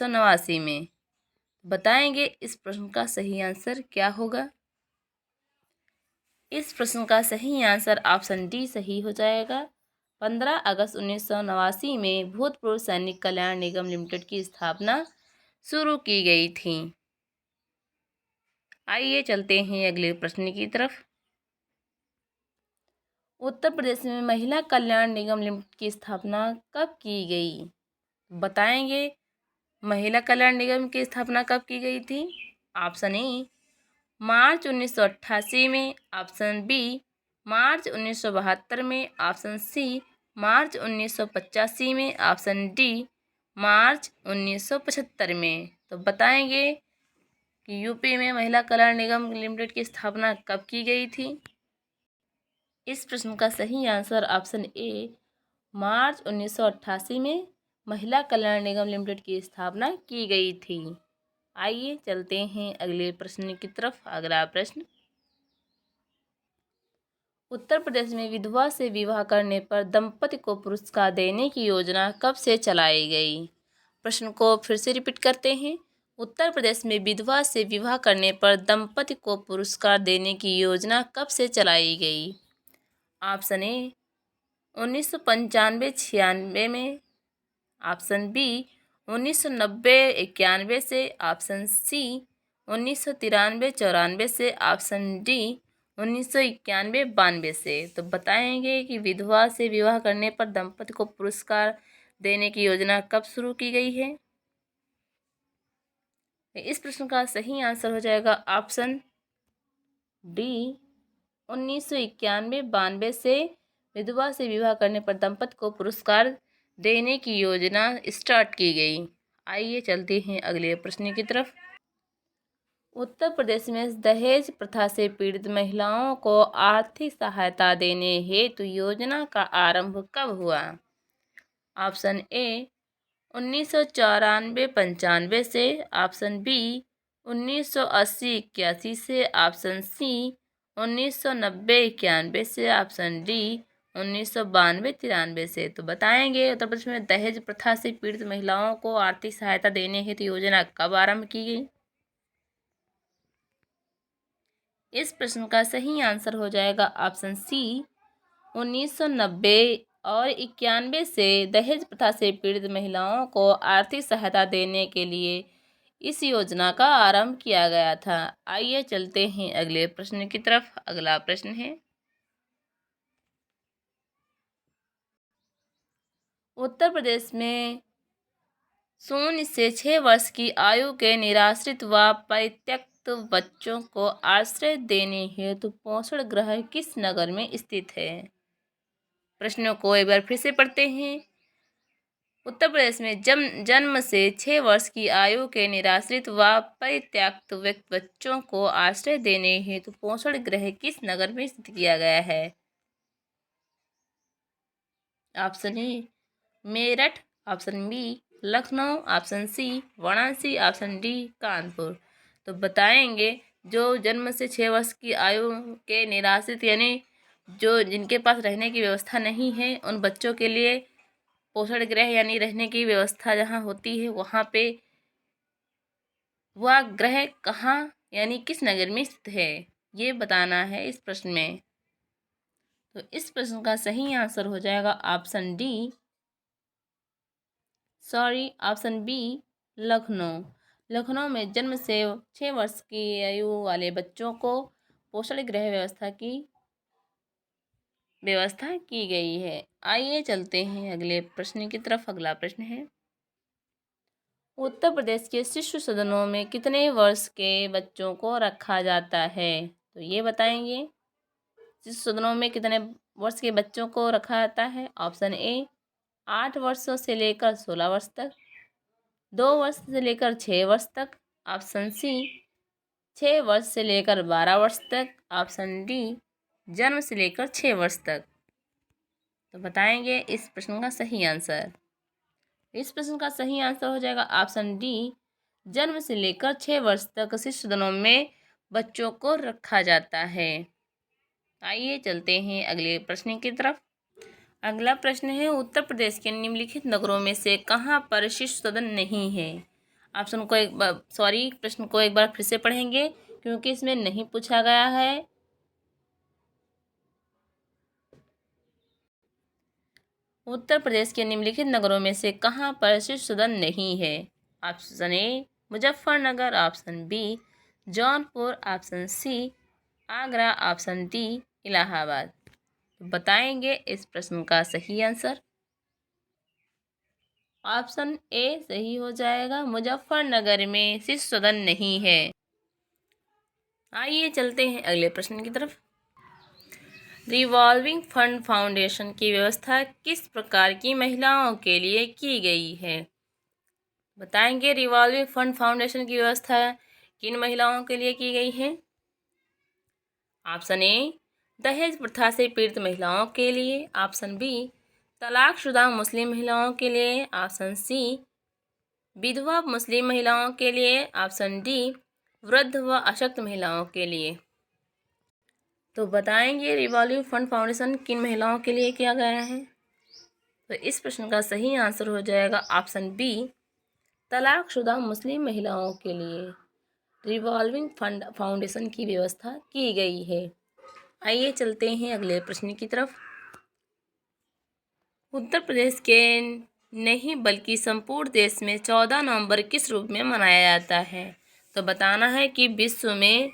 1989 में। बताएंगे इस प्रश्न का सही आंसर क्या होगा। इस प्रश्न का सही आंसर ऑप्शन डी सही हो जाएगा। 15 अगस्त 1989 में भूतपूर्व सैनिक कल्याण निगम लिमिटेड की स्थापना शुरू की गई थी। आइए चलते हैं अगले प्रश्न की तरफ। उत्तर प्रदेश में महिला कल्याण निगम लिमिटेड की स्थापना कब की गई। बताएंगे महिला कल्याण निगम की स्थापना कब की गई थी। ऑप्शन ए मार्च 1988 में, ऑप्शन बी मार्च 1972 में, ऑप्शन सी मार्च 1985 में, ऑप्शन डी मार्च 1975 में। तो बताएंगे कि यूपी में महिला कल्याण निगम लिमिटेड की स्थापना कब की गई थी। इस प्रश्न का सही आंसर ऑप्शन ए मार्च 1988 में महिला कल्याण निगम लिमिटेड की स्थापना की गई थी। आइए चलते हैं अगले प्रश्न की तरफ। अगला प्रश्न, उत्तर प्रदेश में विधवा से विवाह करने पर दंपति को पुरस्कार देने की योजना कब से चलाई गई। प्रश्न को फिर से रिपीट करते हैं। उत्तर प्रदेश में विधवा से विवाह करने पर दंपति को पुरस्कार देने की योजना कब से चलाई गई। ऑप्शन ए 1995-96 में, ऑप्शन बी 1990-91 से, ऑप्शन सी 1993-94 से, ऑप्शन डी 1991-92 से। तो बताएंगे कि विधवा से विवाह करने पर दंपति को पुरस्कार देने की योजना कब शुरू की गई है। इस प्रश्न का सही आंसर हो जाएगा ऑप्शन डी 1991-92 से विधवा से विवाह करने पर दंपति को पुरस्कार देने की योजना स्टार्ट की गई। आइए चलते हैं अगले प्रश्न की तरफ। उत्तर प्रदेश में दहेज प्रथा से पीड़ित महिलाओं को आर्थिक सहायता देने हेतु योजना का आरंभ कब हुआ। ऑप्शन ए 1994-95 से, ऑप्शन बी 1980-81 से, ऑप्शन सी 1990-91 से, ऑप्शन डी 1992-93 से। तो बताएंगे उत्तर प्रदेश में दहेज प्रथा से पीड़ित महिलाओं को आर्थिक सहायता देने हेतु योजना कब आरंभ की गई। इस प्रश्न का सही आंसर हो जाएगा ऑप्शन सी 1990 और 91 से दहेज प्रथा से पीड़ित महिलाओं को आर्थिक सहायता देने के लिए इस योजना का आरंभ किया गया था। आइए चलते हैं अगले प्रश्न की तरफ। अगला प्रश्न है, उत्तर प्रदेश में 0 से 6 वर्ष की आयु के निराश्रित व परित्यक्त बच्चों को आश्रय देने हेतु पोषण गृह किस नगर में स्थित है। प्रश्नों को एक बार फिर से पढ़ते हैं। उत्तर प्रदेश में जन्म से 6 वर्ष की आयु के निराश्रित व परित्यक्त बच्चों को आश्रय देने हेतु पोषण गृह किस नगर में स्थित किया गया है। Option A Meerut, option B Lucknow, option C Varanasi, option D Kanpur. तो बताएंगे जो जन्म से 6 वर्ष की आयु के निराश्रित यानी जो जिनके पास रहने की व्यवस्था नहीं है उन बच्चों के लिए पोषण गृह यानी रहने की व्यवस्था जहाँ होती है वहाँ पे वह गृह कहाँ यानी किस नगर में स्थित है ये बताना है इस प्रश्न में। तो इस प्रश्न का सही आंसर हो जाएगा option D option B Lucknow. Lucknow में जन्म से 6 वर्ष की आयु वाले बच्चों को पोषण गृह व्यवस्था की गई है। आइए चलते हैं अगले प्रश्न की तरफ। अगला प्रश्न है, उत्तर प्रदेश के शिशु सदनों में कितने वर्ष के बच्चों को रखा जाता है। तो ये बताएंगे शिशु सदनों में कितने वर्ष के बच्चों को रखा जाता है। ऑप्शन ए 8 वर्षों से लेकर 16 वर्ष तक, 2 वर्ष से लेकर 6 वर्ष तक, ऑप्शन सी 6 वर्ष से लेकर 12 वर्ष तक, ऑप्शन डी जन्म से लेकर 6 वर्ष तक। तो बताएंगे इस प्रश्न का सही आंसर। इस प्रश्न का सही आंसर हो जाएगा ऑप्शन डी जन्म से लेकर 6 वर्ष तक शिशु सदनों में बच्चों को रखा जाता है। आइए चलते हैं अगले प्रश्न की तरफ। अगला प्रश्न है, उत्तर प्रदेश के निम्नलिखित नगरों में से कहाँ पर शिशु सदन नहीं है। प्रश्न को एक बार फिर से पढ़ेंगे क्योंकि इसमें नहीं पूछा गया है। उत्तर प्रदेश के निम्नलिखित नगरों में से कहाँ पर शिशु सदन नहीं है? Option A Muzaffarnagar, option B Jaunpur, option C Agra, option D Allahabad. बताएंगे इस प्रश्न का सही आंसर। ऑप्शन ए सही हो जाएगा, मुजफ्फरनगर में शिशु सदन नहीं है। आइए चलते हैं अगले प्रश्न की तरफ। रिवॉल्विंग फंड फाउंडेशन की व्यवस्था किस प्रकार की महिलाओं के लिए की गई है? बताएंगे रिवॉल्विंग फंड फाउंडेशन की व्यवस्था किन महिलाओं के लिए की गई है? ऑप्शन ए दहेज प्रथा से पीड़ित महिलाओं के लिए, ऑप्शन बी तलाकशुदा मुस्लिम महिलाओं के लिए, ऑप्शन सी विधवा मुस्लिम महिलाओं के लिए, ऑप्शन डी वृद्ध व अशक्त महिलाओं के लिए। तो बताएंगे रिवॉल्विंग फंड फाउंडेशन किन महिलाओं के लिए किया गया है? तो इस प्रश्न का सही आंसर हो जाएगा ऑप्शन बी तलाकशुदा मुस्लिम महिलाओं के लिए रिवॉल्विंग फंड फाउंडेशन की व्यवस्था की गई है। आइए चलते हैं अगले प्रश्न की तरफ। उत्तर प्रदेश के नहीं बल्कि संपूर्ण देश में 14 नवंबर किस रूप में मनाया जाता है? तो बताना है कि विश्व में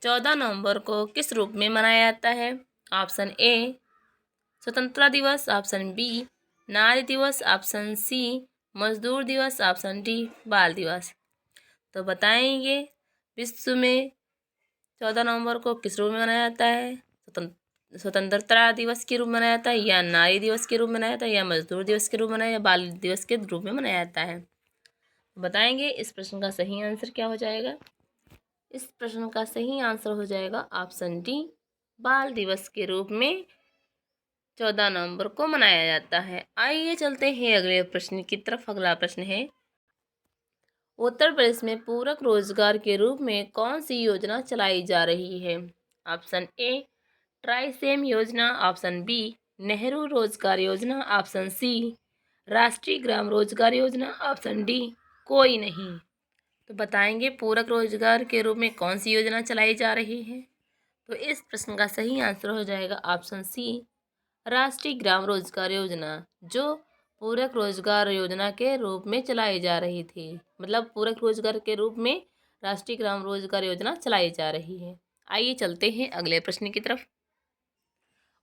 14 नवंबर को किस रूप में मनाया जाता है। ऑप्शन ए स्वतंत्रता दिवस, ऑप्शन बी नारी दिवस, ऑप्शन सी मजदूर दिवस, ऑप्शन डी बाल दिवस। तो बताएंगे विश्व में 14 नवंबर को किस रूप में मनाया जाता है? स्वतंत्रता दिवस के रूप में मनाया जाता है, या नारी दिवस के रूप में मनाया जाता है, या मजदूर दिवस के रूप में मनाया, या बाल दिवस के रूप में मनाया जाता है। बताएंगे इस प्रश्न का सही आंसर क्या हो जाएगा। इस प्रश्न का सही आंसर हो जाएगा ऑप्शन डी बाल दिवस के रूप में 14 नवंबर को मनाया जाता है। आइए चलते हैं अगले प्रश्न की तरफ। अगला प्रश्न है उत्तर प्रदेश में पूरक रोजगार के रूप में कौन सी योजना चलाई जा रही है? ऑप्शन ए ट्राइसेम योजना, ऑप्शन बी नेहरू रोजगार योजना, ऑप्शन सी राष्ट्रीय ग्राम रोजगार योजना, ऑप्शन डी कोई नहीं। तो बताएंगे पूरक रोजगार के रूप में कौन सी योजना चलाई जा रही है? तो इस प्रश्न का सही आंसर हो जाएगा ऑप्शन सी राष्ट्रीय ग्राम रोजगार योजना, जो पूरक रोजगार योजना के रूप में चलाई जा रही थी। मतलब पूरक रोजगार के रूप में राष्ट्रीय ग्राम रोजगार योजना चलाई जा रही है। आइए चलते हैं अगले प्रश्न की तरफ।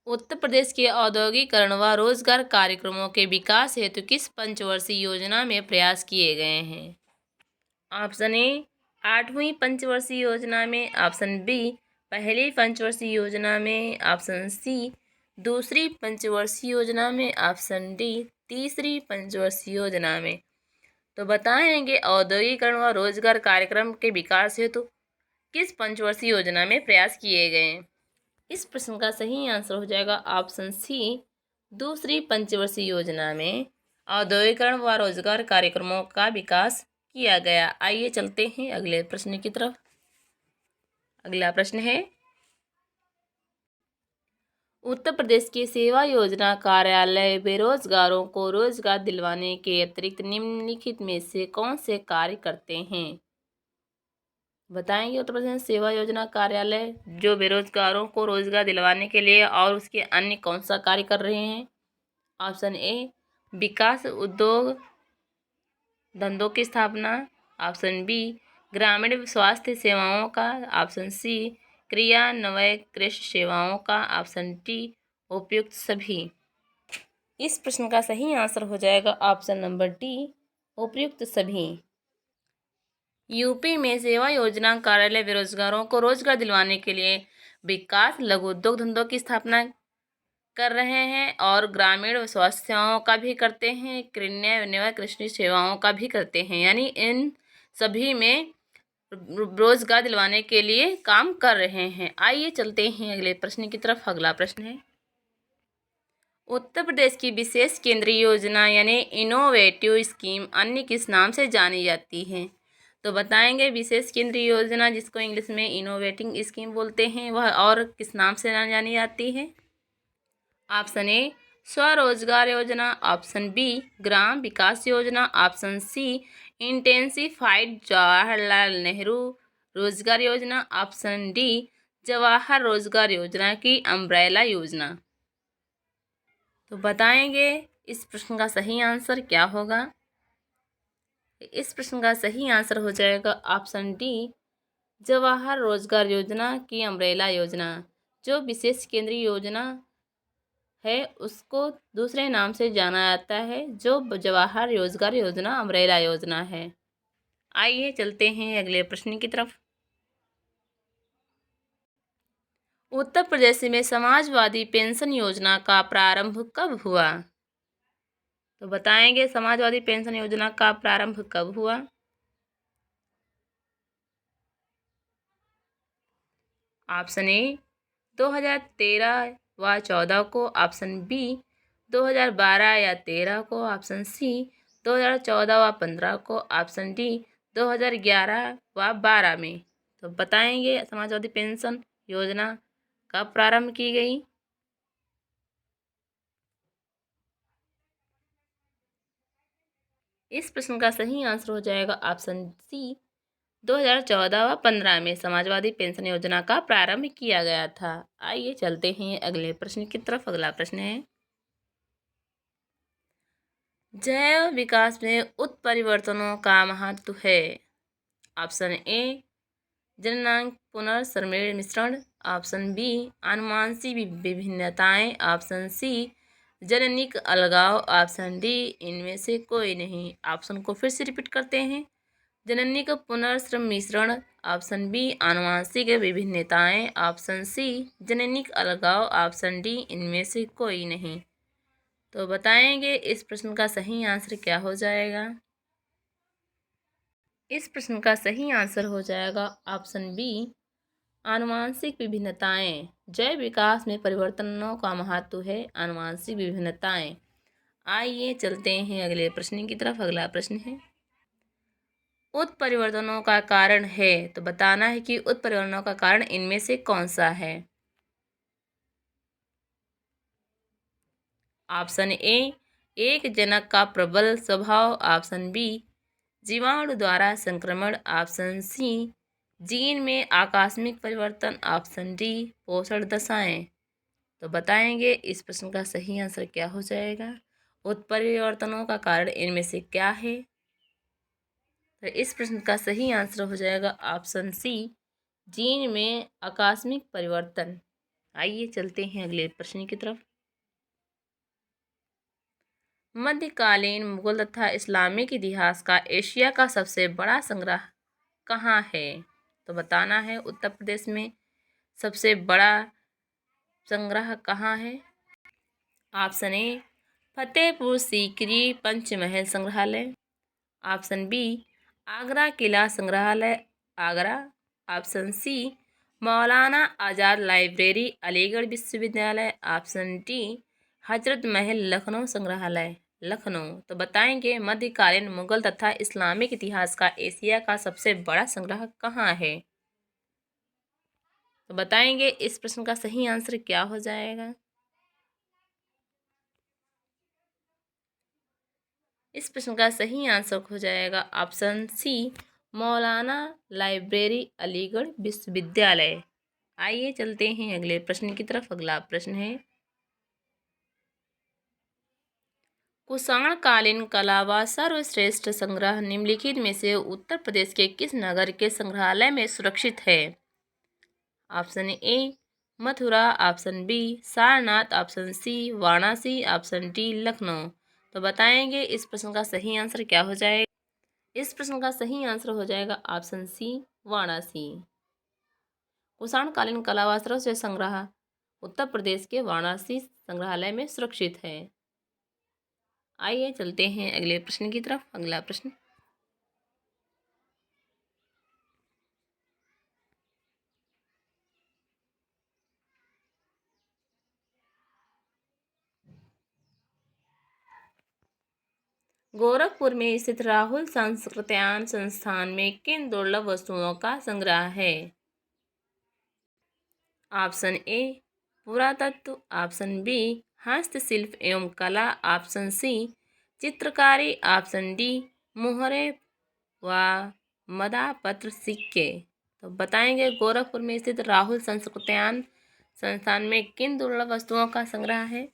उत्तर प्रदेश के औद्योगिकरण व रोजगार कार्यक्रमों के विकास हेतु किस पंचवर्षीय योजना में प्रयास किए गए हैं? ऑप्शन ए 8वीं पंचवर्षीय योजना में, ऑप्शन बी पहली पंचवर्षीय योजना में, ऑप्शन सी दूसरी पंचवर्षीय योजना में, ऑप्शन डी तीसरी पंचवर्षीय योजना में। तो बताएंगे औद्योगिकरण व रोजगार कार्यक्रम के विकास हेतु किस पंचवर्षीय योजना में प्रयास किए गए? इस प्रश्न का सही आंसर हो जाएगा ऑप्शन सी दूसरी पंचवर्षीय योजना में औद्योगिकरण व रोजगार कार्यक्रमों का विकास किया गया। आइए चलते हैं अगले प्रश्न की तरफ। अगला प्रश्न है उत्तर प्रदेश के सेवा योजना कार्यालय बेरोजगारों को रोजगार दिलवाने के अतिरिक्त निम्नलिखित में से कौन से कार्य करते हैं? बताएंगे उत्तर प्रदेश सेवा योजना कार्यालय जो बेरोजगारों को रोजगार दिलवाने के लिए और उसके अन्य कौन सा कार्य कर रहे हैं। ऑप्शन ए विकास उद्योग धंधों की स्थापना, ऑप्शन बी ग्रामीण स्वास्थ्य सेवाओं का, ऑप्शन सी क्रियान्वयन कृषि सेवाओं का, ऑप्शन डी उपयुक्त सभी। इस प्रश्न का सही आंसर हो जाएगा ऑप्शन नंबर डी उपयुक्त सभी। यूपी में सेवा योजना कार्यालय बेरोजगारों को रोजगार दिलवाने के लिए विकास लघु उद्योग धंधों की स्थापना कर रहे हैं और ग्रामीण स्वास्थ्य सेवाओं का भी करते हैं, क्रियान्वयन कृषि सेवाओं का भी करते हैं, यानी इन सभी में रोजगार दिलवाने के लिए काम कर रहे हैं। आइए चलते हैं अगले प्रश्न की तरफ। अगला प्रश्न है उत्तर प्रदेश की विशेष केंद्रीय योजना यानी इनोवेटिव स्कीम अन्य किस नाम से जानी जाती है? तो बताएंगे विशेष केंद्रीय योजना जिसको इंग्लिश में इनोवेटिंग स्कीम बोलते हैं वह और किस नाम से जानी जाती है। ऑप्शन ए स्वरोजगार योजना, ऑप्शन बी ग्राम विकास योजना, option C intensified Jawaharlal Nehru रोजगार योजना। ऑप्शन डी जवाहर रोजगार योजना की अम्ब्रेला योजना। तो बताएंगे इस प्रश्न का सही आंसर क्या होगा। इस प्रश्न का सही आंसर हो जाएगा ऑप्शन डी जवाहर रोजगार योजना की अम्ब्रेला योजना। जो विशेष केंद्रीय योजना है उसको दूसरे नाम से जाना जाता है, जो जवाहर रोजगार योजना अम्ब्रेला योजना है। आइए चलते हैं अगले प्रश्न की तरफ। उत्तर प्रदेश में समाजवादी पेंशन योजना का प्रारंभ कब हुआ। तो बताएंगे समाजवादी पेंशन योजना का प्रारंभ कब हुआ। ऑप्शन ए 2013 व 14 को, ऑप्शन बी 2012 या 13 को, ऑप्शन सी 2014 व 15 को, ऑप्शन डी 2011 व 12 में। तो बताएंगे समाजवादी पेंशन योजना कब प्रारंभ की गई। इस प्रश्न का सही आंसर हो जाएगा ऑप्शन सी 2014 व 15 में समाजवादी पेंशन योजना का प्रारंभ किया गया था। आइए चलते हैं अगले प्रश्न की तरफ। अगला प्रश्न है जैव विकास में उत्परिवर्तनों का महत्व है। ऑप्शन ए जननांग पुनर्संचरण मिश्रण, ऑप्शन बी आनुवंशिक विभिन्नताएं, ऑप्शन सी जननिक अलगाव, ऑप्शन डी इनमें से कोई नहीं। ऑप्शन को फिर से रिपीट करते हैं। जननिक पुनर्संचरण, ऑप्शन बी आनुवंशिक विभिन्नताएं, ऑप्शन सी जननिक अलगाव, ऑप्शन डी इनमें से कोई नहीं। तो बताएंगे इस प्रश्न का सही आंसर क्या हो जाएगा। इस प्रश्न का सही आंसर हो जाएगा ऑप्शन बी आनुवंशिक विभिन्नताएं। जैव विकास में परिवर्तनों का महत्व है आनुवंशिक विभिन्नताएं। आइए चलते हैं अगले प्रश्न की तरफ। अगला प्रश्न है उत्परिवर्तनों का कारण है। तो बताना है कि उत्परिवर्तनों का कारण इनमें से कौन सा है। ऑप्शन ए एक जनक का प्रबल स्वभाव, ऑप्शन बी जीवाणु द्वारा संक्रमण, ऑप्शन सी जीन में आकस्मिक परिवर्तन, ऑप्शन डी पोषण दशाएं। तो बताएंगे इस प्रश्न का सही आंसर क्या हो जाएगा। उत्परिवर्तनों का कारण इनमें से क्या है। तो इस प्रश्न का सही आंसर हो जाएगा ऑप्शन सी जीन में आकस्मिक परिवर्तन। आइए चलते हैं अगले प्रश्न की तरफ। मध्यकालीन मुगल तथा इस्लामिक इतिहास का एशिया का सबसे बड़ा संग्रह कहाँ है। तो बताना है उत्तर प्रदेश में सबसे बड़ा संग्रह कहाँ है। ऑप्शन ए फतेहपुर सीकरी पंचमहल संग्रहालय, ऑप्शन बी आगरा किला संग्रहालय आगरा, ऑप्शन सी मौलाना आज़ाद लाइब्रेरी अलीगढ़ विश्वविद्यालय, ऑप्शन डी हजरत महल लखनऊ संग्रहालय लखनऊ। तो बताएंगे मध्यकालीन मुगल तथा इस्लामिक इतिहास का एशिया का सबसे बड़ा संग्रह कहाँ है। तो बताएंगे इस प्रश्न का सही आंसर क्या हो जाएगा। इस प्रश्न का सही आंसर हो जाएगा ऑप्शन सी मौलाना लाइब्रेरी अलीगढ़ विश्वविद्यालय। आइए चलते हैं अगले प्रश्न की तरफ। अगला प्रश्न है कुषाण कालीन कला व सर्वश्रेष्ठ संग्रह निम्नलिखित में से उत्तर प्रदेश के किस नगर के संग्रहालय में सुरक्षित है। Option A Mathura, option B Sarnath, option C Varanasi, option D Lucknow. तो बताएंगे इस प्रश्न का सही आंसर क्या हो जाएगा। इस प्रश्न का सही आंसर हो जाएगा ऑप्शन सी वाराणसी। कुषाण कालीन कला व सर्वश्रेष्ठ संग्रह उत्तर प्रदेश के वाराणसी संग्रहालय में सुरक्षित है। आइए चलते हैं अगले प्रश्न की तरफ। अगला प्रश्न गोरखपुर में स्थित राहुल सांस्कृत्यान संस्थान में किन दुर्लभ वस्तुओं का संग्रह है। ऑप्शन ए पुरातत्व, ऑप्शन बी हस्तशिल्प एवं कला, ऑप्शन सी चित्रकारी, ऑप्शन डी मोहरे व मदापत्र सिक्के। तो बताएंगे गोरखपुर में स्थित राहुल संस्कृत्यान संस्थान में किन दुर्लभ वस्तुओं का संग्रह है।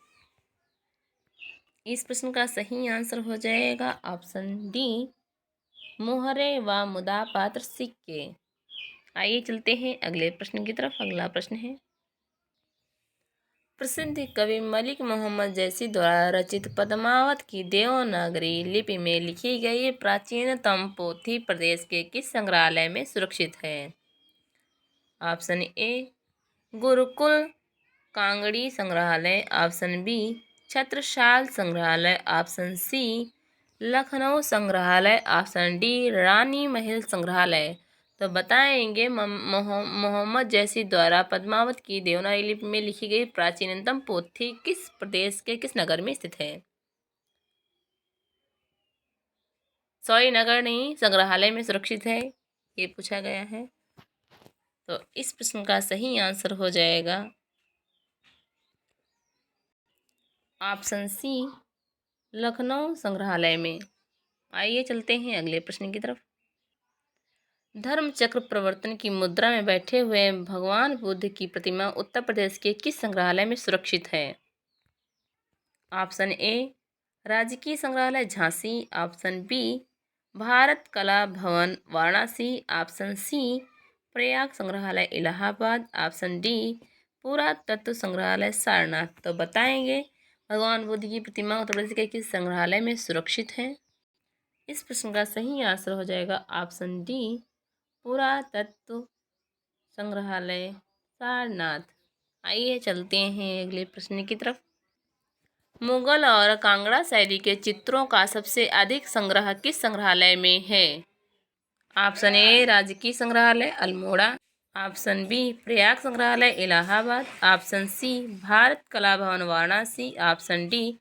इस प्रश्न का सही आंसर हो जाएगा ऑप्शन डी, मोहरे व मुदापात्र सिक्के। आइए चलते हैं अगले प्रश्न की तरफ। अगला प्रश्न है, प्रसिद्ध कवि मलिक मोहम्मद जैसी द्वारा रचित पद्मावत की देवनागरी लिपि में लिखी गई प्राचीनतम पोथी प्रदेश के किस संग्रहालय में सुरक्षित है। ऑप्शन ए, गुरुकुल कांगड़ी संग्रहालय। ऑप्शन बी, छत्रसाल संग्रहालय। ऑप्शन सी, लखनऊ संग्रहालय। ऑप्शन डी, रानी महल संग्रहालय। तो बताएंगे मोहम्मद जैसी द्वारा पद्मावत की देवनागरी लिपि में लिखी गई प्राचीनतम पोथी किस प्रदेश के किस नगर में स्थित है। सॉरी, नगर नहीं, संग्रहालय में सुरक्षित है, ये पूछा गया है। तो इस प्रश्न का सही आंसर हो जाएगा ऑप्शन सी, लखनऊ संग्रहालय में। आइए चलते हैं अगले प्रश्न की तरफ। धर्म चक्र प्रवर्तन की मुद्रा में बैठे हुए भगवान बुद्ध की प्रतिमा उत्तर प्रदेश के किस संग्रहालय में सुरक्षित है। ऑप्शन ए, राजकीय संग्रहालय झांसी। ऑप्शन बी, भारत कला भवन वाराणसी। ऑप्शन सी, प्रयाग संग्रहालय इलाहाबाद। ऑप्शन डी, पुरातत्व संग्रहालय सारनाथ। तो बताएंगे भगवान बुद्ध की प्रतिमा उत्तर प्रदेश के किस संग्रहालय में सुरक्षित है। इस प्रश्न का सही आंसर हो जाएगा ऑप्शन डी, पुरातत्व संग्रहालय सारनाथ। आइए चलते हैं अगले प्रश्न की तरफ। मुगल और कांगड़ा शैली के चित्रों का सबसे अधिक संग्रह किस संग्रहालय में है। ऑप्शन ए, राजकीय संग्रहालय अल्मोड़ा। ऑप्शन बी, प्रयाग संग्रहालय इलाहाबाद। ऑप्शन सी, भारत कला भवन वाराणसी। ऑप्शन डी,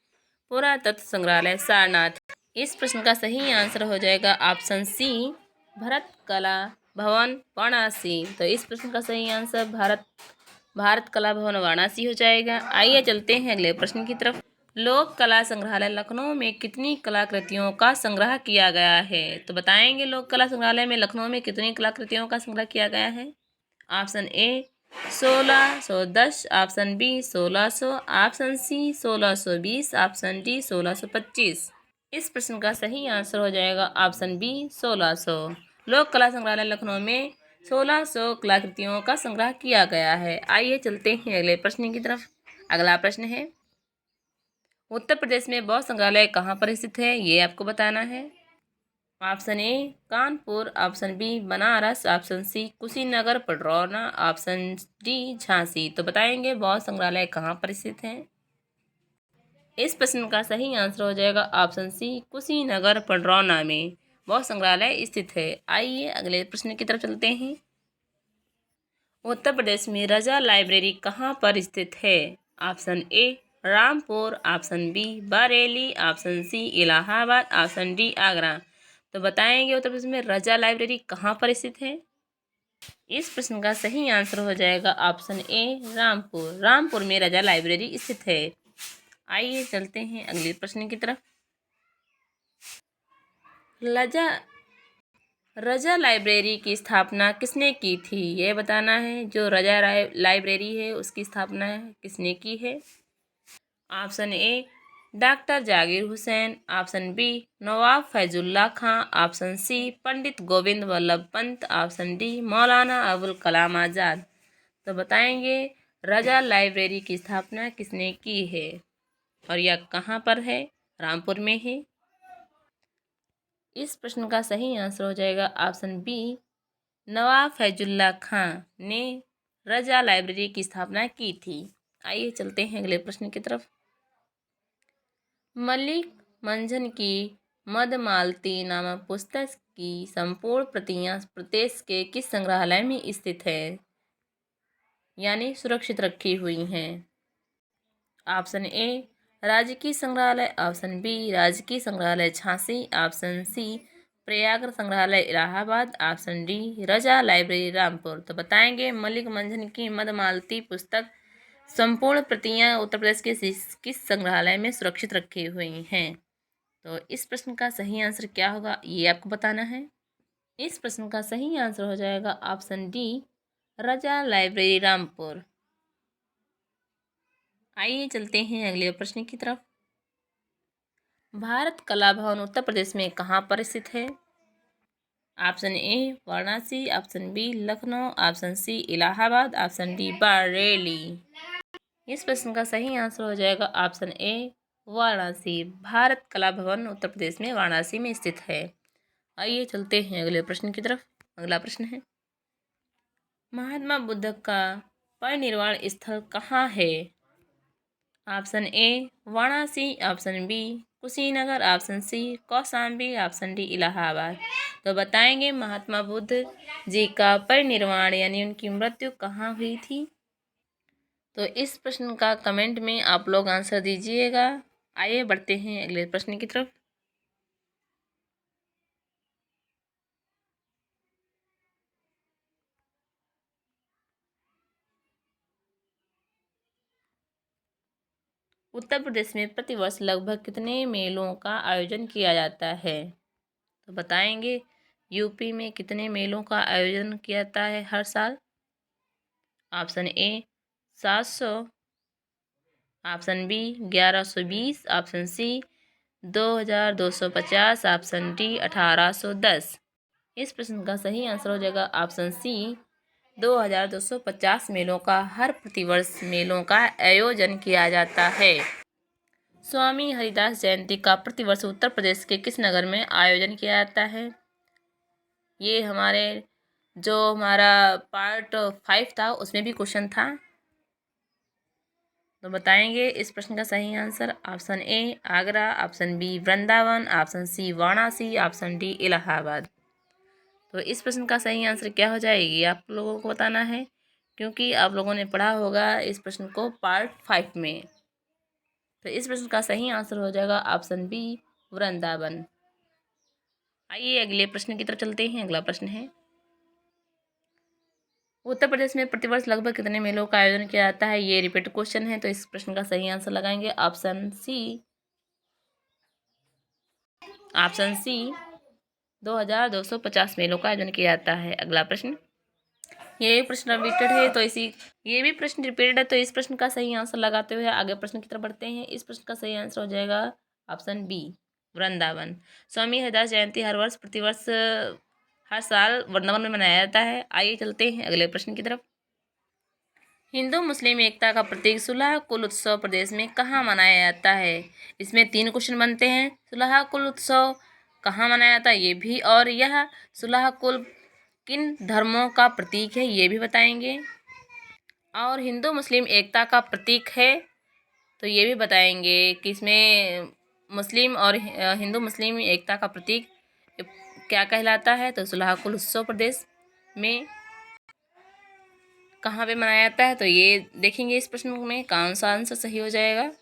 पुरातत्व संग्रहालय सारनाथ। इस प्रश्न का सही आंसर हो जाएगा ऑप्शन सी, भारत कला भवन वाराणसी। तो इस प्रश्न का सही आंसर भारत कला भवन वाराणसी हो जाएगा। आइए चलते हैं अगले प्रश्न की तरफ। लोक कला संग्रहालय लखनऊ में कितनी कलाकृतियों का संग्रह किया गया है। तो बताएंगे लोक कला संग्रहालय में लखनऊ में कितनी कलाकृतियों का संग्रह किया गया है। Option A, 1610। Option B, 1600। Option C, 1620। Option D, 1625। इस प्रश्न का सही आंसर हो जाएगा ऑप्शन बी, 1600। लोक कला संग्रहालय लखनऊ में 1600 कलाकृतियों का संग्रह किया गया है। आइए चलते हैं अगले प्रश्न की तरफ। अगला प्रश्न है, उत्तर प्रदेश में बौद्ध संग्रहालय कहाँ पर स्थित है, ये आपको बताना है। Option A, Kanpur. Option B, Banaras. Option C, Kushinagar Padrauna. Option D, Jhansi. तो बताएंगे बौद्ध संग्रहालय कहाँ पर स्थित है। इस प्रश्न का सही आंसर हो जाएगा ऑप्शन सी, कुशीनगर पडरौना में बौद्ध संग्रहालय स्थित है। आइए अगले प्रश्न की तरफ चलते हैं। उत्तर प्रदेश में रजा लाइब्रेरी कहाँ पर स्थित है। Option A, Rampur. Option B, Bareilly. Option C, Allahabad. Option D, Agra. तो बताएंगे उत्तर प्रदेश में रजा लाइब्रेरी कहाँ पर स्थित है। इस प्रश्न का सही आंसर हो जाएगा ऑप्शन ए, रामपुर। रामपुर में रजा लाइब्रेरी स्थित है। आइए चलते हैं अगले प्रश्न की तरफ। रजा लाइब्रेरी की स्थापना किसने की थी, यह बताना है। जो रजा लाइब्रेरी है उसकी स्थापना किसने की है। Option A, doctor Zakir Hussain. Option B, Nawab Faizullah Khan. Option C, Pandit Govind Ballabh Pant. Option D, Maulana Abul Kalam Azad. तो बताएंगे रजा लाइब्रेरी की स्थापना किसने की है और यह कहाँ पर है। रामपुर में है। इस प्रश्न का सही आंसर हो जाएगा ऑप्शन बी, नवाब फैजुल्ला खां ने रजा लाइब्रेरी की स्थापना की थी। आइए चलते हैं अगले प्रश्न की तरफ। मलिक मंझन की मदमालती नामक पुस्तक की संपूर्ण प्रतियां प्रदेश के किस संग्रहालय में स्थित है, यानी सुरक्षित रखी हुई हैं। ऑप्शन ए, राजकीय संग्रहालय। ऑप्शन बी, राजकीय संग्रहालय झांसी। ऑप्शन सी, प्रयाग संग्रहालय इलाहाबाद। ऑप्शन डी, रजा लाइब्रेरी रामपुर। तो बताएंगे मलिक मंझन की मदमालती पुस्तक संपूर्ण प्रतियां उत्तर प्रदेश के किस संग्रहालय में सुरक्षित रखी हुई हैं। तो इस प्रश्न का सही आंसर क्या होगा ये आपको बताना है। इस प्रश्न का सही आंसर हो जाएगा ऑप्शन डी, रजा लाइब्रेरी रामपुर। आइए चलते हैं अगले प्रश्न की तरफ। भारत कला भवन उत्तर प्रदेश में कहाँ पर स्थित है? Option A Varanasi, option B Lucknow, option C Allahabad, option D Bareilly. इस प्रश्न का सही आंसर हो जाएगा ऑप्शन ए वाराणसी। भारत कला भवन उत्तर प्रदेश में वाराणसी में स्थित है। आइए चलते हैं अगले प्रश्न की तरफ। अगला प्रश्न है, महात्मा बुद्ध का परिनिर्वाण स्थल कहाँ है? Option A Varanasi, option B Kushinagar, option C Kaushambi, option D Allahabad. तो बताएंगे महात्मा बुद्ध जी का परिनिर्वाण यानी उनकी मृत्यु कहाँ हुई थी? तो इस प्रश्न का कमेंट में आप लोग आंसर दीजिएगा। आइए बढ़ते हैं अगले प्रश्न की तरफ। उत्तर प्रदेश में प्रतिवर्ष लगभग कितने मेलों का आयोजन किया जाता है? तो बताएंगे यूपी में कितने मेलों का आयोजन किया जाता है हर साल? Option A 700, option B 1120, option C 2250, option D 1810। इस प्रश्न का सही आंसर हो जाएगा ऑप्शन सी 2250 मेलों का हर प्रतिवर्ष मेलों का आयोजन किया जाता है। स्वामी हरिदास जयंती का प्रतिवर्ष उत्तर प्रदेश के किस नगर में आयोजन किया जाता है? ये हमारा पार्ट 5 था, उसमें भी क्वेश्चन था। तो बताएंगे इस प्रश्न का सही answer. Option A Agra, option B Vrindavan, option C Varanasi, option D Allahabad. तो इस प्रश्न का सही आंसर क्या हो जाएगी आप लोगों को बताना है, क्योंकि आप लोगों ने पढ़ा होगा इस प्रश्न को पार्ट 5 में। तो इस प्रश्न का सही आंसर हो जाएगा ऑप्शन बी वृंदावन। आइए अगले प्रश्न की तरफ चलते हैं। अगला प्रश्न है, उत्तर प्रदेश में प्रतिवर्ष लगभग कितने मेलों का आयोजन किया जाता है? ये रिपीट क्वेश्चन है, तो इस प्रश्न का सही आंसर लगाएंगे ऑप्शन सी 2250 मेलों का आयोजन किया जाता है। अगला प्रश्न, ये प्रश्न रिपीटेड है तो ये भी प्रश्न रिपीटेड है, तो इस प्रश्न का सही आंसर लगाते हुए आगे प्रश्न की तरफ बढ़ते हैं। इस प्रश्न का सही आंसर हो जाएगा ऑप्शन बी वृंदावन। स्वामी हरिदास जयंती हर वर्ष प्रतिवर्ष हर साल वृंदावन में मनाया जाता है। आइए चलते हैं अगले प्रश्न की तरफ। हिंदू मुस्लिम एकता का प्रतीक सुलह कुल उत्सव प्रदेश में कहाँ मनाया जाता है? इसमें 3 क्वेश्चन बनते हैं। सुलह कुल उत्सव कहाँ मनाया जाता है ये भी, और यह सुलह कुल किन धर्मों का प्रतीक है ये भी बताएंगे, और हिंदू मुस्लिम एकता का प्रतीक है तो ये भी बताएंगे कि इसमें मुस्लिम और हिंदू मुस्लिम एकता का प्रतीक क्या कहलाता है। तो सुलह कुल उत्सव प्रदेश में कहाँ पे मनाया जाता है, तो ये देखेंगे इस प्रश्न में कौन सा आंसर सही हो जाएगा।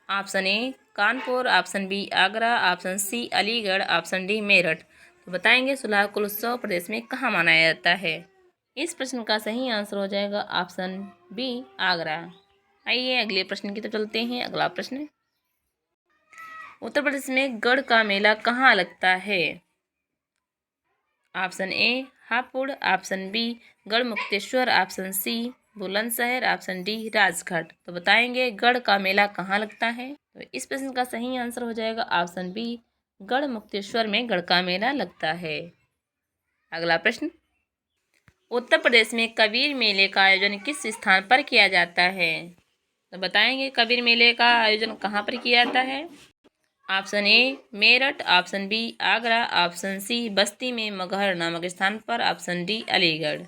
Option A Kanpur, option B Agra, option C Aligarh, option D Meerut. तो बताएंगे सुलह कुल उत्सव प्रदेश में कहाँ मनाया जाता है। इस प्रश्न का सही आंसर हो जाएगा ऑप्शन बी आगरा। आइए अगले प्रश्न की तरफ चलते हैं। अगला प्रश्न, उत्तर प्रदेश में गढ़ का मेला कहाँ लगता है? Option A Hapur, option B Garhmukteshwar, option C Bulandshahr, option D Rajghat. तो बताएंगे गढ़ का मेला कहाँ लगता है। तो इस प्रश्न का सही आंसर हो जाएगा ऑप्शन बी गढ़मुक्तेश्वर में गढ़ का मेला लगता है। अगला प्रश्न, उत्तर प्रदेश में कबीर मेले का आयोजन किस स्थान पर किया जाता है? तो बताएंगे कबीर मेले का आयोजन कहाँ पर किया जाता है। Option A Meerut, option B Agra, option C Basti में मगहर नामक स्थान पर, ऑप्शन डी अलीगढ़।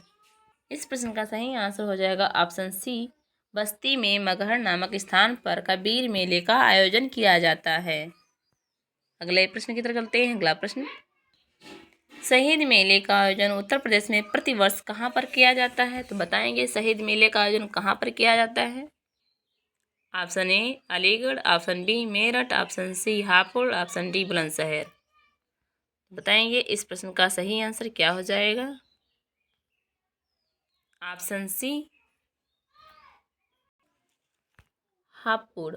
इस प्रश्न का सही आंसर हो जाएगा ऑप्शन सी बस्ती में मगहर नामक स्थान पर कबीर मेले का आयोजन किया जाता है। अगले प्रश्न की तरफ चलते हैं। अगला प्रश्न, शहीद मेले का आयोजन उत्तर प्रदेश में प्रतिवर्ष कहाँ पर किया जाता है? तो बताएंगे शहीद मेले का आयोजन कहाँ पर किया जाता है। Option A Aligarh, option B Meerut, option C Hapur, option D Bulandshahr. बताएंगे इस प्रश्न का सही आंसर क्या हो जाएगा। Option C Hapur.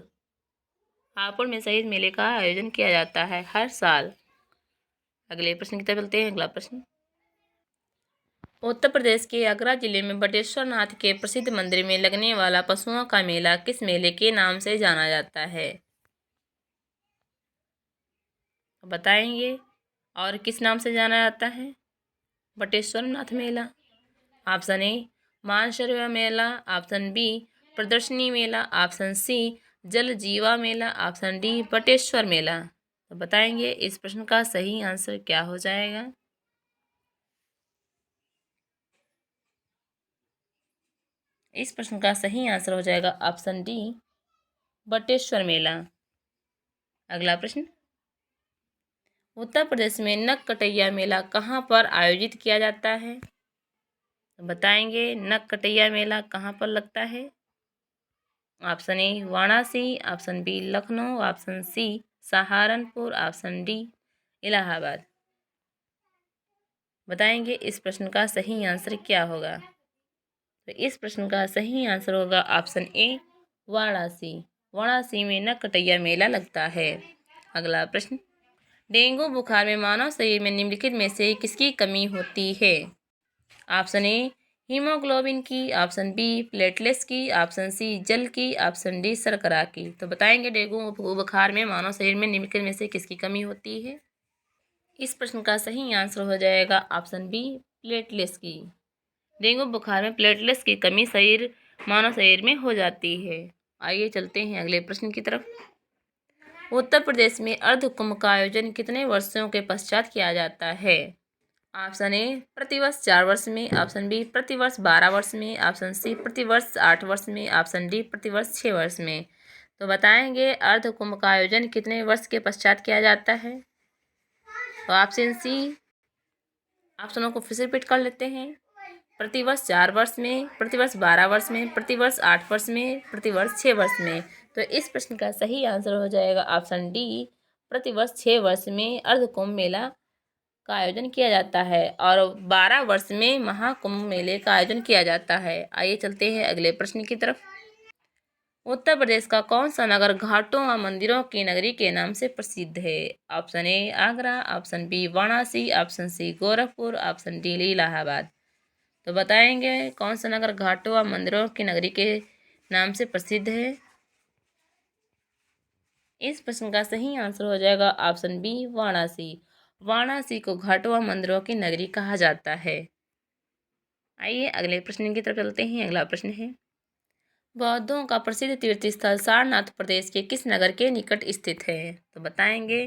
हापुड़ में शहीद मेले का आयोजन किया जाता है हर साल। अगले प्रश्न की तरफ चलते हैं। अगला प्रश्न, उत्तर प्रदेश के आगरा जिले में बटेश्वर नाथ के प्रसिद्ध मंदिर में लगने वाला पशुओं का मेला किस मेले के नाम से जाना जाता है? बताएंगे। और किस नाम से जाना जाता है? बटेश्वर नाथ मेला। ऑप्शन ए मानसरोवर मेला, ऑप्शन बी प्रदर्शनी मेला, ऑप्शन सी जल जीवा मेला, ऑप्शन डी बटेश्वर मेला। तो बताएंगे इस प्रश्न का सही आंसर क्या हो जाएगा? इस प्रश्न का सही आंसर हो जाएगा ऑप्शन डी बटेश्वर मेला। अगला प्रश्न, उत्तर प्रदेश में नक्कटैया मेला कहाँ पर आयोजित किया जाता है? तो बताएंगे नक्कटैया मेला कहाँ पर लगता है? Option A Varanasi, option B Lucknow, option C Saharanpur, option D Allahabad. बताएंगे इस प्रश्न का सही आंसर क्या होगा? तो इस प्रश्न का सही आंसर होगा ऑप्शन ए वाराणसी। वाराणसी में नक्कटैया मेला लगता है। अगला प्रश्न, डेंगू बुखार में मानव शरीर में निम्नलिखित में से किसकी कमी होती है? ऑप्शन ए हीमोग्लोबिन की, ऑप्शन बी प्लेटलेट्स की, ऑप्शन सी जल की, ऑप्शन डी शर्करा की। तो बताएंगे डेंगू बुखार में मानव शरीर में निम्नलिखित में से किसकी कमी होती है? इस प्रश्न का सही आंसर हो जाएगा ऑप्शन बी प्लेटलेट्स की। डेंगू बुखार में प्लेटलेट्स की कमी मानव शरीर में हो जाती है। आइए चलते हैं अगले प्रश्न की तरफ। उत्तर प्रदेश में अर्धकुंभ का आयोजन कितने वर्षों के पश्चात किया जाता है? ऑप्शन ए प्रतिवर्ष 4 वर्ष में, ऑप्शन बी प्रतिवर्ष 12 वर्ष में, ऑप्शन सी प्रतिवर्ष 8 वर्ष में, ऑप्शन डी प्रतिवर्ष 6 वर्ष में। तो बताएंगे अर्धकुंभ का आयोजन कितने वर्ष के पश्चात किया जाता है? तो ऑप्शन सी, ऑप्शनों को फिर से रिपीट कर लेते हैं। प्रतिवर्ष 4 वर्ष में, प्रतिवर्ष 12 वर्ष में, प्रतिवर्ष 8 वर्ष में, प्रतिवर्ष 6 वर्ष में। तो इस प्रश्न का सही आंसर हो जाएगा ऑप्शन डी प्रतिवर्ष 6 वर्ष में अर्धकुंभ मेला का आयोजन किया जाता है और 12 वर्ष में महाकुंभ मेले का आयोजन किया जाता है। आइए चलते हैं अगले प्रश्न की तरफ। उत्तर प्रदेश का कौन सा नगर घाटों व मंदिरों की नगरी के नाम से प्रसिद्ध है? Option A Agra, option B Varanasi, option C Gorakhpur, option D Allahabad. तो बताएंगे कौन सा नगर घाटों व मंदिरों की नगरी के नाम से प्रसिद्ध है? इस प्रश्न का सही आंसर हो जाएगा ऑप्शन बी वाराणसी। वाराणसी को घाटों व मंदिरों की नगरी कहा जाता है। आइए अगले प्रश्न की तरफ चलते हैं। अगला प्रश्न है, बौद्धों का प्रसिद्ध तीर्थ स्थल सारनाथ प्रदेश के किस नगर के निकट स्थित है? तो बताएंगे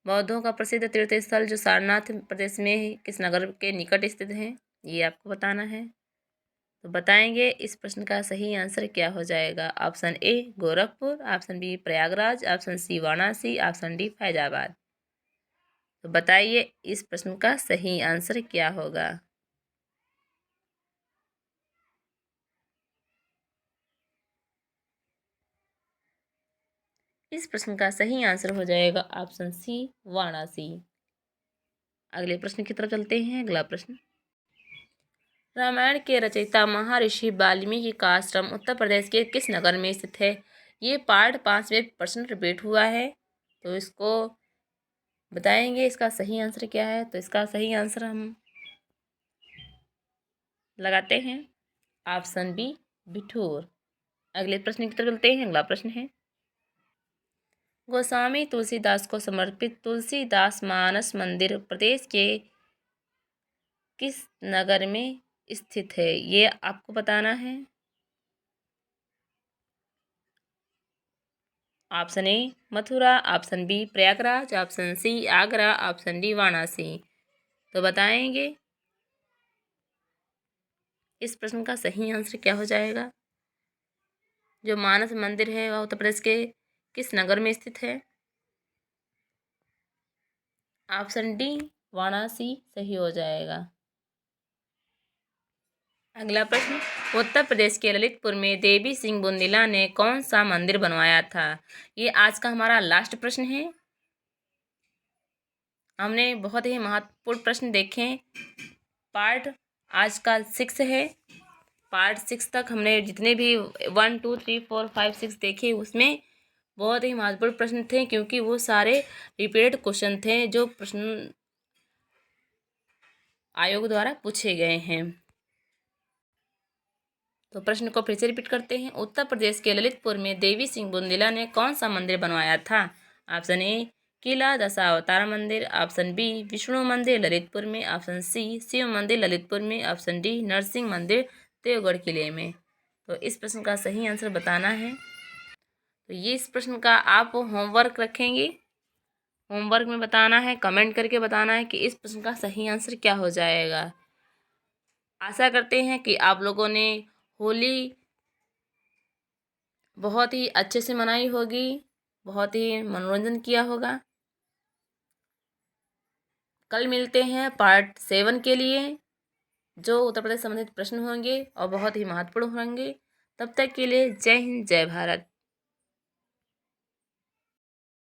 बौद्धों का प्रसिद्ध तीर्थ स्थल जो सारनाथ प्रदेश में है किस नगर के निकट स्थित है, ये आपको बताना है। तो बताएंगे इस प्रश्न का सही आंसर क्या हो जाएगा? Option A Gorakhpur, option B Prayagraj, option C Varanasi, option D Faizabad. तो बताइए इस प्रश्न का सही आंसर क्या होगा? इस प्रश्न का सही आंसर हो जाएगा ऑप्शन सी वाराणसी। अगले प्रश्न की तरफ चलते हैं। अगला प्रश्न, रामायण के रचयिता महर्षि वाल्मीकि का आश्रम उत्तर प्रदेश के किस नगर में स्थित है? ये पार्ट 5 में प्रश्न रिपीट हुआ है, तो इसको बताएंगे इसका सही आंसर क्या है। तो इसका सही आंसर हम लगाते हैं ऑप्शन बी बिठूर। अगले प्रश्न की तरफ चलते हैं। अगला प्रश्न है, गोस्वामी तुलसीदास को समर्पित तुलसीदास मानस मंदिर प्रदेश के किस नगर में स्थित है? ये आपको बताना है। Option A Mathura, option B Prayagraj, option C Agra, option D Varanasi. तो बताएंगे इस प्रश्न का सही आंसर क्या हो जाएगा? जो मानस मंदिर है वह उत्तर प्रदेश के किस नगर में स्थित है? ऑप्शन डी वाराणसी सही हो जाएगा। अगला प्रश्न, उत्तर प्रदेश के ललितपुर में देवी सिंह बुंदेला ने कौन सा मंदिर बनवाया था? ये आज का हमारा लास्ट प्रश्न है। हमने बहुत ही महत्वपूर्ण प्रश्न देखे। पार्ट आज का 6 है। पार्ट 6 तक हमने जितने भी 1 2 3 4 5 6 देखे उसमें बहुत ही महत्वपूर्ण प्रश्न थे, क्योंकि वो सारे रिपीटेड क्वेश्चन थे जो प्रश्न आयोग द्वारा पूछे गए हैं। तो प्रश्न को फिर से रिपीट करते हैं। उत्तर प्रदेश के ललितपुर में देवी सिंह बुंदेला ने कौन सा मंदिर बनवाया था? ऑप्शन ए किला दशावतार मंदिर, ऑप्शन बी विष्णु मंदिर ललितपुर में, ऑप्शन सी शिव मंदिर ललितपुर में, ऑप्शन डी नरसिंह मंदिर देवगढ़ किले में। तो इस प्रश्न का सही आंसर बताना है। तो ये इस प्रश्न का आप होमवर्क रखेंगे। होमवर्क में बताना है, कमेंट करके बताना है कि इस प्रश्न का सही आंसर क्या हो जाएगा। आशा करते हैं कि आप लोगों ने होली बहुत ही अच्छे से मनाई होगी, बहुत ही मनोरंजन किया होगा। कल मिलते हैं पार्ट 7 के लिए, जो उत्तर प्रदेश संबंधित प्रश्न होंगे और बहुत ही महत्वपूर्ण होंगे। तब तक के लिए जय हिंद, जय भारत।